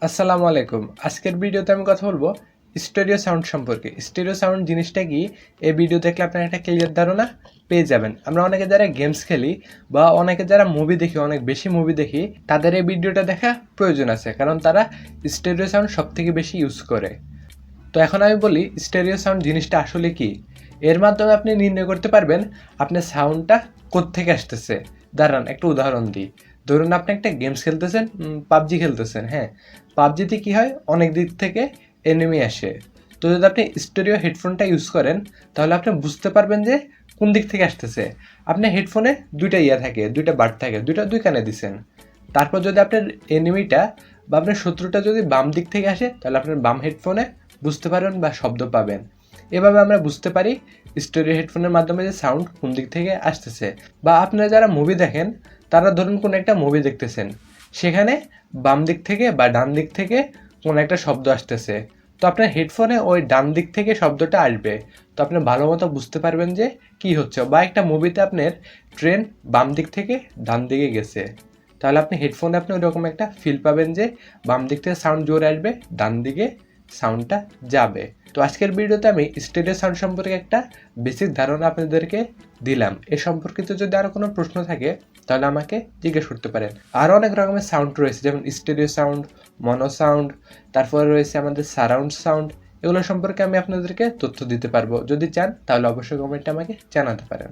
আসসালামু আলাইকুম। আজকের ভিডিওতে আমি কথা বলবো স্টেরিও সাউন্ড সম্পর্কে। স্টেরিও সাউন্ড জিনিসটা কি, এই ভিডিও দেখলে আপনারা একটা ক্লিয়ার ধারণা পেয়ে যাবেন। আমরা অনেকে যারা গেমস খেলি বা অনেকে যারা মুভি দেখি, অনেক বেশি মুভি দেখি, তাদের এই ভিডিওটা দেখা প্রয়োজন আছে, কারণ তারা স্টেরিও সাউন্ড সবথেকে বেশি ইউজ করে। তো এখন আমি বলি স্টেরিও সাউন্ড জিনিসটা আসলে কি। এর মাধ্যমে আপনি নির্ণয় করতে পারবেন আপনার সাউন্ডটা কোত্থেকে আসতেছে। দাঁড়ান একটা উদাহরণ দিই। ধরুন আপনি একটা গেমস খেলতেছেন, পাবজি খেলতেছেন। হ্যাঁ, পাবজিতে কি হয়, অনেক দিক থেকে এনিমি আসে। তো যদি আপনি স্টেরিও হেডফোনটা ইউজ করেন, তাহলে আপনি বুঝতে পারবেন যে কোন দিক থেকে আসতেছে। আপনি হেডফোনে দুইটা থাকে, দুইটা বাড থাকে, দুই কানে দিছেন। তারপর যদি আপনার এনিমিটা বা আপনার শত্রুটা যদি বাম দিক থেকে আসে, তাহলে আপনার বাম হেডফোনে বুঝতে পারবেন বা শব্দ পাবেন। এভাবে আমরা বুঝতে পারি স্টেরিও হেডফোনের মাধ্যমে যে সাউন্ড কোন দিক থেকে আসতেছে। বা আপনারা যারা মুভি দেখেন, তারা ধরুন কোনো একটা মুভি দেখতেছেন, সেখানে বাম দিক থেকে বা ডান দিক থেকে কোনো একটা শব্দ আসতেছে। তো আপনার হেডফোনে ওই ডান দিক থেকে শব্দটা আসবে। তো আপনি ভালো মতো বুঝতে পারবেন যে কি হচ্ছে। বা একটা মুভিতে আপনার ট্রেন বাম দিক থেকে ডান দিকে গেছে, তাহলে আপনি হেডফোনে আপনি ওইরকম একটা ফিল পাবেন যে বাম দিক থেকে সাউন্ড জোরে আসবে, ডান দিকে সাউন্ডটা যাবে। তো আজকের ভিডিওতে আমি স্টেরিও সাউন্ড সম্পর্কে একটা বেসিক ধারণা আপনাদেরকে দিলাম। এ সম্পর্কিত যদি আরও কোনো প্রশ্ন থাকে, তাহলে আমাকে জিজ্ঞেস করতে পারেন। আরও অনেক রকমের সাউন্ড রয়েছে, যেমন স্টেরিও সাউন্ড, মনো সাউন্ড, তারপরে রয়েছে আমাদের সারাউন্ড সাউন্ড। এগুলো সম্পর্কে আমি আপনাদেরকে তথ্য দিতে পারবো। যদি চান তাহলে অবশ্যই কমেন্টে আমাকে জানাতে পারেন।